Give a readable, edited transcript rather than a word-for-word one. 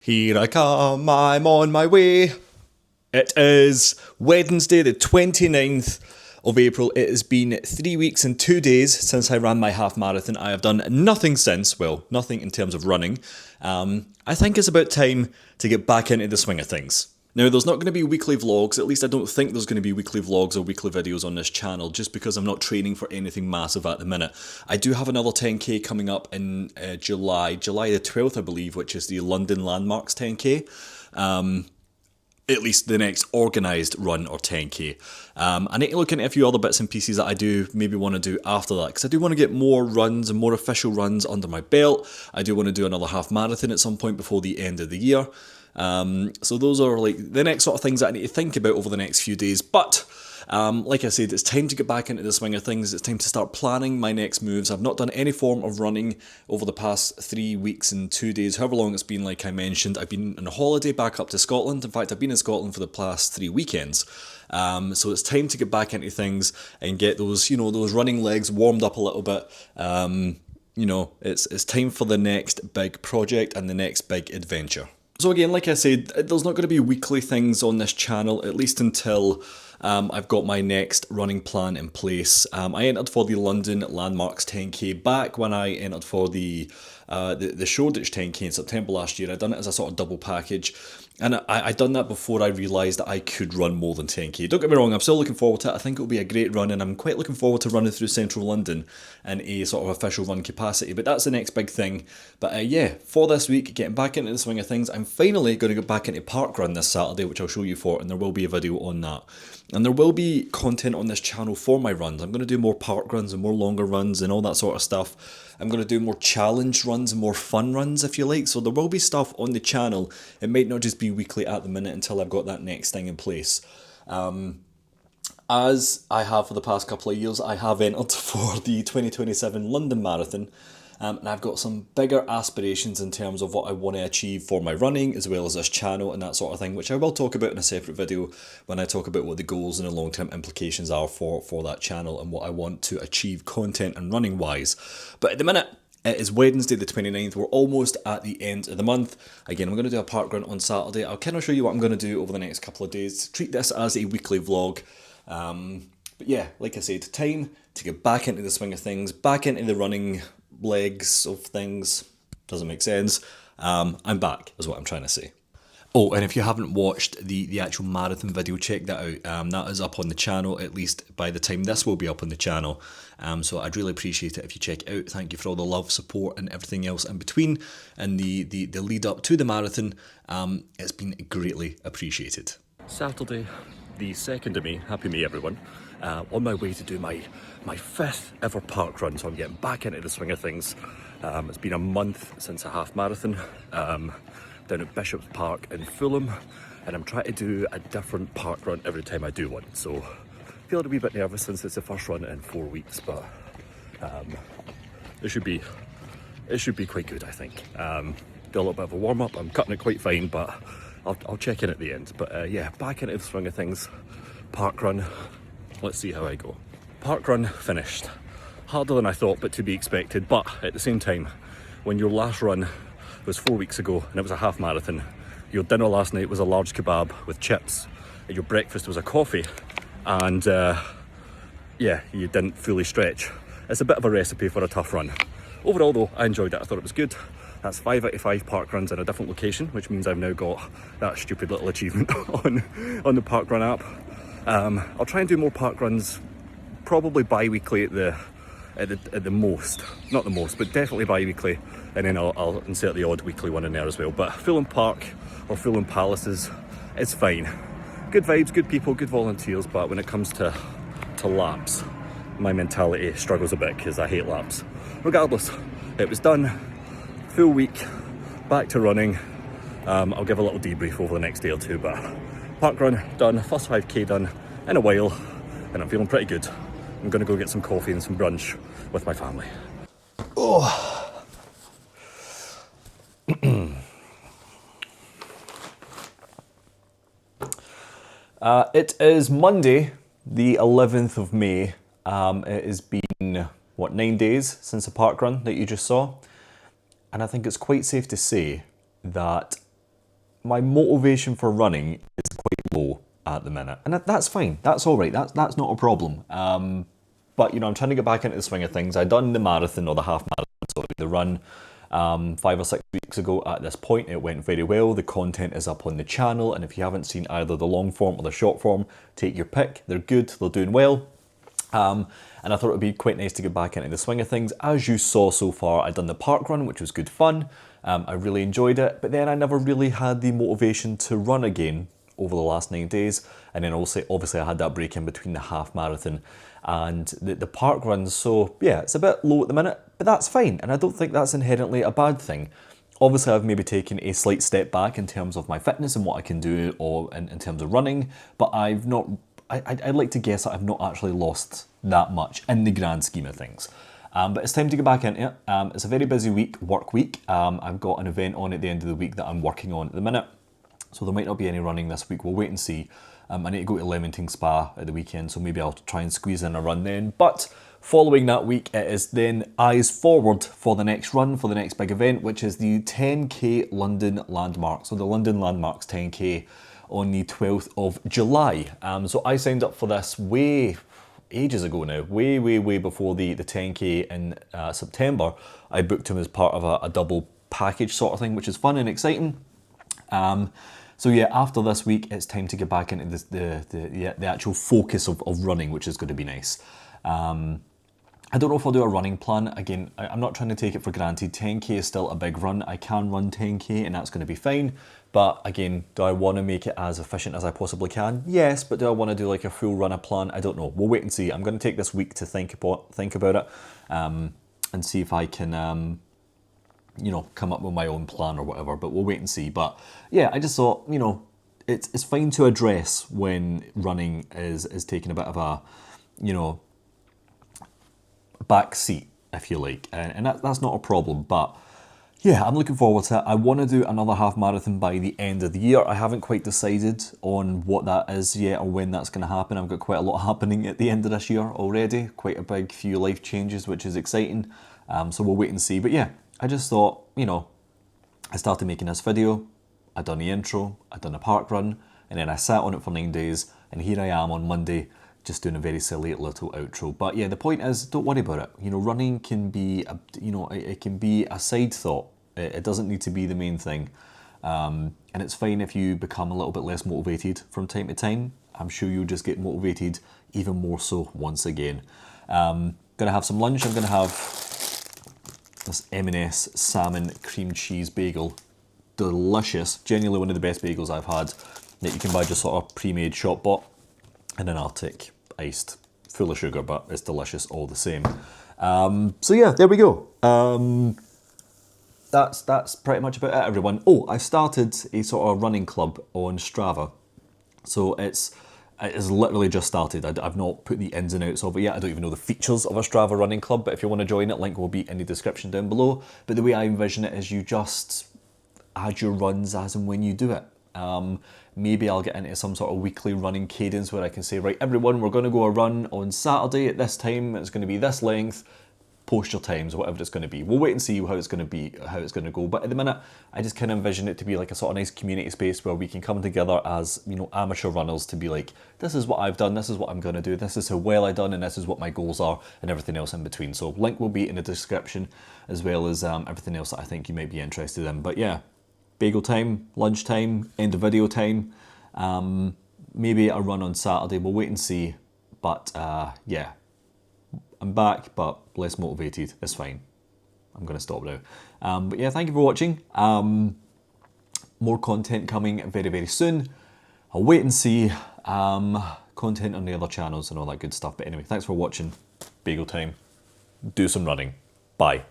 Here I come, I'm on my way. It is Wednesday the 29th of April. It has been 3 weeks and 2 days since I ran my half marathon. I have done nothing since, well, nothing in terms of running. I think it's about time to get back into the swing of things. Now, there's not going to be weekly vlogs, at least I don't think there's going to be weekly vlogs or weekly videos on this channel, just because I'm not training for anything massive at the minute. I do have another 10k coming up in July the 12th, I believe, which is the London Landmarks 10k. At least the next organised run or 10k. I need to look into a few other bits and pieces that I do maybe want to do after that, because I do want to get more runs and more official runs under my belt. I do want to do another half marathon at some point before the end of the year. So those are like the next sort of things that I need to think about over the next few days. But like I said, it's time to get back into the swing of things. It's time to start planning my next moves. I've not done any form of running over the past 3 weeks and 2 days, however long it's been. Like I mentioned, I've been on a holiday back up to Scotland. In fact, I've been in Scotland for the past 3 weekends. So it's time to get back into things and get those, those running legs warmed up a little bit. It's time for the next big project and the next big adventure. So again, like I said, there's not going to be weekly things on this channel, at least until I've got my next running plan in place. I entered for the London Landmarks 10k back when I entered for the Shoreditch 10k in September last year. I'd done it as a sort of double package, and I'd done that before I realised that I could run more than 10k. Don't get me wrong, I'm still looking forward to it. I think it'll be a great run, and I'm quite looking forward to running through central London in a sort of official run capacity, but that's the next big thing. But yeah, for this week, getting back into the swing of things, I'm finally going to get back into parkrun this Saturday, which I'll show you for, and there will be a video on that. And there will be content on this channel for my runs. I'm going to do more park runs and more longer runs and all that sort of stuff. I'm going to do more challenge runs and more fun runs, if you like. So there will be stuff on the channel. It might not just be weekly at the minute until I've got that next thing in place. As I have for the past couple of years, I have entered for the 2027 London Marathon. And I've got some bigger aspirations in terms of what I want to achieve for my running, as well as this channel and that sort of thing, which I will talk about in a separate video when I talk about what the goals and the long-term implications are for that channel and what I want to achieve content and running wise. But at the minute, it is Wednesday the 29th. We're almost at the end of the month. Again, I'm going to do a park run on Saturday. I'll kind of show you what I'm going to do over the next couple of days. Treat this as a weekly vlog. But yeah, like I said, time to get back into the swing of things, back into the running legs of things. Doesn't make sense. I'm back, is what I'm trying to say. Oh, and if you haven't watched the actual marathon video, check that out. That is up on the channel, at least by the time this will be up on the channel. So I'd really appreciate it if you check it out. Thank you for all the love, support, and everything else in between, and the lead up to the marathon. It's been greatly appreciated. Saturday, the 2nd of May. Happy May, everyone. On my way to do my 5th ever park run, so I'm getting back into the swing of things. It's been a month since a half marathon down at Bishop's Park in Fulham, and I'm trying to do a different park run every time I do one. So I feel a wee bit nervous since it's the first run in 4 weeks, but it should be quite good, I think. Do a little bit of a warm up. I'm cutting it quite fine, but I'll check in at the end. But yeah, back into the swing of things. Park run. Let's see how I go. Park run finished. Harder than I thought, but to be expected. But at the same time, when your last run was 4 weeks ago and it was a half marathon, your dinner last night was a large kebab with chips, and your breakfast was a coffee, and yeah, you didn't fully stretch. It's a bit of a recipe for a tough run. Overall though, I enjoyed it. I thought it was good. That's 5 out of 5 park runs in a different location, which means I've now got that stupid little achievement on the park run app. I'll try and do more park runs, probably bi-weekly at the most. Not the most, but definitely bi-weekly, and then I'll insert the odd weekly one in there as well. But Fulham Park or Fulham Palaces, it's fine. Good vibes, good people, good volunteers, but when it comes to laps, my mentality struggles a bit because I hate laps. Regardless, it was done. Full week, back to running. I'll give a little debrief over the next day or two, but park run done, first 5k done in a while, and I'm feeling pretty good. I'm going to go get some coffee and some brunch with my family. Oh. It is Monday, the 11th of May. It has been, 9 days since the park run that you just saw? And I think it's quite safe to say that my motivation for running is quite low at the minute, and that's fine. That's all right. That's not a problem. But I'm trying to get back into the swing of things. I done the marathon, or the half marathon, sorry, the run 5 or 6 weeks ago. At this point, it went very well. The content is up on the channel, and if you haven't seen either the long form or the short form, take your pick. They're good. They're doing well. And I thought it would be quite nice to get back into the swing of things. As you saw so far, I'd done the park run, which was good fun. I really enjoyed it, but then I never really had the motivation to run again over the last 9 days. And then also, obviously I had that break in between the half marathon and the park runs. So yeah, it's a bit low at the minute, but that's fine. And I don't think that's inherently a bad thing. Obviously, I've maybe taken a slight step back in terms of my fitness and what I can do, or in terms of running, but I've not, I'd like to guess that I've not actually lost that much in the grand scheme of things. But it's time to get back into it. It's a very busy week, work week. I've got an event on at the end of the week that I'm working on at the minute, so there might not be any running this week. We'll wait and see. I need to go to Leamington Spa at the weekend, so maybe I'll try and squeeze in a run then. But following that week, it is then eyes forward for the next run, for the next big event, which is the 10K London Landmark. So the London Landmarks 10K on the 12th of July. So I signed up for this ages ago now, way before the 10K in September. I booked him as part of a double package sort of thing, which is fun and exciting. So yeah, after this week, it's time to get back into the actual focus of running, which is going to be nice. I don't know if I'll do a running plan. Again, I'm not trying to take it for granted. 10K is still a big run. I can run 10K and that's going to be fine. But again, do I want to make it as efficient as I possibly can? Yes, but do I want to do like a full runner plan? I don't know. We'll wait and see. I'm going to take this week to think about it and see if I can come up with my own plan or whatever, but we'll wait and see. But yeah, I just thought, it's fine to address when running is taking a bit of a, back seat, if you like, and that's not a problem. But yeah, I'm looking forward to it. I want to do another half marathon by the end of the year. I haven't quite decided on what that is yet or when that's going to happen. I've got quite a lot happening at the end of this year already, quite a big few life changes, which is exciting. So we'll wait and see. But yeah, I just thought, I started making this video, I'd done the intro, I'd done a park run, and then I sat on it for 9 days, and here I am on Monday, just doing a very silly little outro. But yeah, the point is, don't worry about it. Running can be, it can be a side thought. It doesn't need to be the main thing. And it's fine if you become a little bit less motivated from time to time. I'm sure you'll just get motivated even more so once again. Gonna have some lunch. I'm gonna have this M&S salmon cream cheese bagel. Delicious. Genuinely one of the best bagels I've had, that you can buy just sort of pre-made shop bought. And an Arctic iced, full of sugar, but it's delicious all the same. So yeah, there we go. That's pretty much about it, everyone. Oh, I started a sort of running club on Strava. So it has literally just started. I've not put the ins and outs of it yet. I don't even know the features of a Strava running club, but if you want to join it, link will be in the description down below. But the way I envision it is you just add your runs as and when you do it. Maybe I'll get into some sort of weekly running cadence where I can say, right, everyone, we're going to go a run on Saturday at this time. It's going to be this length. Post your times, whatever it's going to be. We'll wait and see how it's going to go. But at the minute, I just kind of envision it to be like a sort of nice community space where we can come together as, amateur runners to be like, this is what I've done, this is what I'm going to do, this is how well I've done, and this is what my goals are, and everything else in between. So link will be in the description, as well as everything else that I think you might be interested in. But yeah, bagel time, lunch time, end of video time, maybe a run on Saturday. We'll wait and see. But yeah, I'm back, but less motivated. It's fine. I'm going to stop now. But yeah, thank you for watching. More content coming very, very soon. I'll wait and see. Content on the other channels and all that good stuff. But anyway, thanks for watching. Bagel time. Do some running. Bye.